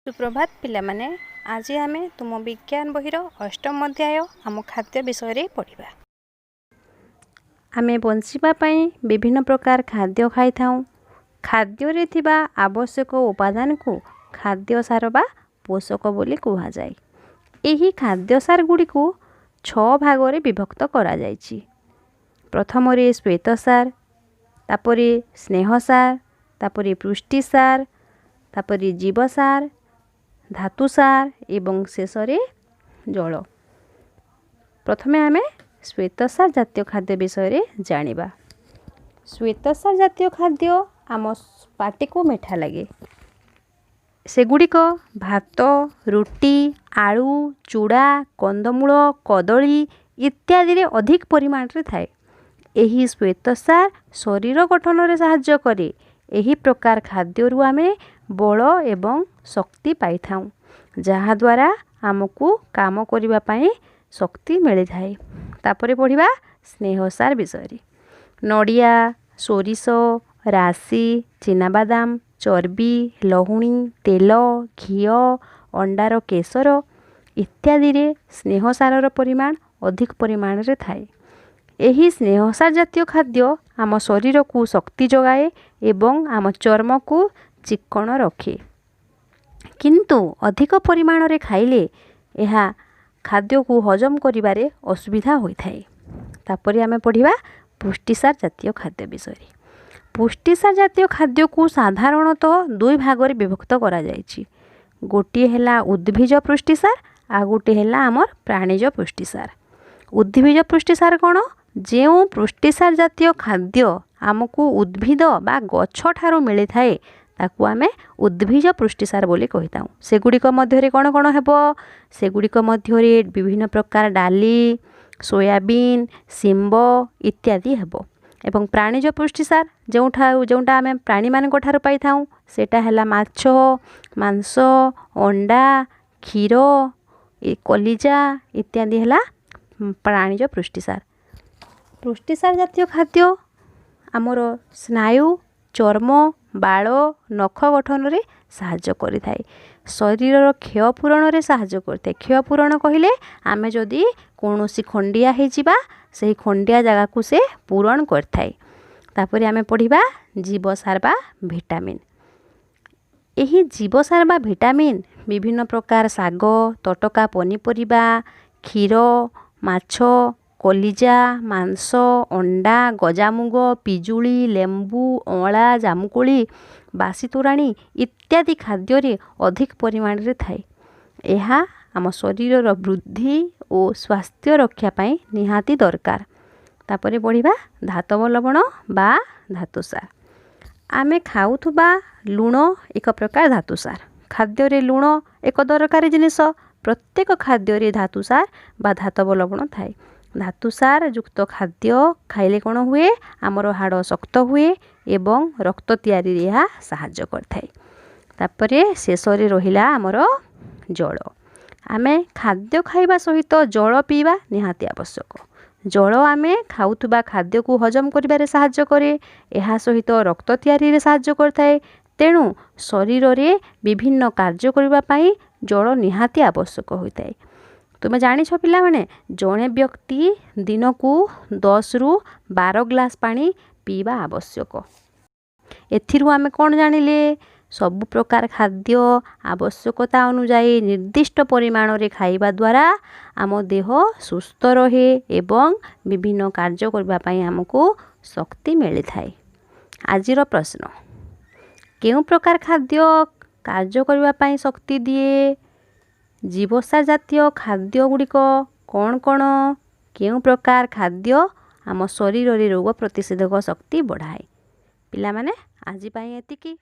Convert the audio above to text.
सुप्रभात पिलामाने आज आमे तुम विज्ञान बहिर अष्टम अध्याय आम खाद्य विषय पढ़ा। आमे बंचिबा पई विभिन्न प्रकार खाद्य खाई थाउ। खाद्य रे थिबा आवश्यक उपादान को खाद्य सार बा पोषक बोली कहा जाय। एही खाद्य सार गुडी को 6 भाग रे विभक्त करा जायछि। प्रथम रे श्वेत सार, तापरे स्नेह सार, तापरे पुष्टि सार, तापरे जीव सार, धातु सार एवं शेष रे जल। प्रथमे आमे श्वेत सार जातीय खाद्य विषय रे जानिबा। श्वेत सार जातीय खाद्य आम पाटी को मिठा लगे। सेगुड़िक भात, रुटी, आलू, चूड़ा, कंदमूल, कदली इत्यादि रे अधिक परिमाण रे थाए। एही श्वेत सार शरीर गठन रे सहाय्य करे। एही प्रकार खाद्य रु आमे बल एवं शक्ति पाई थाउ, जहा द्वारा आमको काम करिबा पई शक्ति मिली थाए। तापरे पढ़िबा स्नेह सार विषय रे। नडिया, सोरिष, राशि, चिनाबादाम, चर्बी, लहुणी, तेल, घी, अंडार केसर इत्यादि रे स्नेह सारर परिमाण अधिक परिमाण रे थाए। एही स्नेह सार जातीय खाद्य आम शरीर को शक्ति जगाए एवं आम चर्म को चिक्कण रखे। किंतु अधिक परिमाण रे खाइले यह खाद्य को हजम करिबारे असुविधा होई थाए। तापरे आमे पढ़िबा पुष्टिसार जातीय खाद्य विषय रे। पुष्टिसार जातीय खाद्य को साधारणतः 2 भाग रे विभक्त करा जायछि। गोटे हैला उद्भिज पुष्टिसार आ गोटे हैला हमर प्राणीज पुष्टिसार। उद्भिज पुष्टिसार कोन? जेउ पुष्टिसार जातीय खाद्य आमको उद्भिद बा गछ ठारो मिली थाए ताकू आमे उद्भिज पुष्टिसार बोली कहिताउ। सेगुड़िक मध्यरे कोन कोन हेबो? सेगुड़िक मध्यरे विभिन्न प्रकार डाली, सोयाबीन, सिंब इत्यादि हेबो। एवं प्राणीज पुष्टिसार जोंटा आमे प्राणी मानक ठारो पाई थाउ सेटा हैला माछ, मांस, अंडा, क्षीर, कलिजा इत्यादि हैला प्राणीज पुष्टिसार। पुष्टिसार जातीय खाद्य आमर स्नायु, चर्म, बाल, नख गठन रे सहाय्य करि थाए। शरीर क्षय पूरण रे सहाय्य करते। क्षय पूरण कहिले आमे जदि कोनोसी खंडिया हे जिबा सेही खंडिया जगह को से पूरण करथाए। तापरे आमे पढ़िबा जीवसार बा विटामिन। एही जीवसार बा विटामिन विभिन्न प्रकार साग, तटका पनीपरिबा, क्षीर, माछ, कलिजा, मांस, अंडा, गजामुग, पिजुली, लेंबू, अँला, जामुकोली, बासी तोराणी इत्यादि खाद्य रे अधिक परिमाण रे थाए। एहा आम शरीर वृद्धि और स्वास्थ्य रक्षा पाई निहाती दरकार। तापरे पढ़िबा धातव लवण बा धातुसार। आमे खाउथुबा लुण एक प्रकार धातुसार। खाद्य रे लुण एक दरकारी जिनिस। प्रत्येक खाद्य रे धातुसार बा धातव लवण थाए। धातुसार युक्त खाद्य खाइले कोन हुए? आमर हाड़ शक्त हुए एवं रक्त तैयारी रे यह सहाय्य करथाए। तापरे शेष रे रहिला आमर जल। आमे खाद्य खाइबा सहित जल पीबा निहाती आवश्यक। जल आमे खाउथुबा खाद्य को हजम करिबारे सहाय्य करे। एहा सहित रक्त तैयारी रे सहाय्य करथाए। तेणु शरीर रे विभिन्न कार्य करिबा पई जल निहाती आवश्यक होइताए। तुमे जानिछ पिला माने जणे व्यक्ति दिन को 10 रु 12 ग्लास पानी पीबा आवश्यक। एथिरु आमे कोन जानिले? सब प्रकार खाद्य आवश्यकता अनुसार निर्दिष्ट परिमाण रे खाइबा द्वारा आम देह सुस्थ रहे एवं विभिन्न कार्य करबा पई हमको शक्ति मिली थाए। आजिर प्रश्न, केउ प्रकार खाद्य कार्य करबा पई शक्ति दिए? जीवसार जातीय खाद्य गुड़िक कौन कौन? केउ प्रकार खाद्य आम शरीर रे रोग प्रतिषेधक शक्ति बढ़ाए? पिला माने आजि पई एतिकी।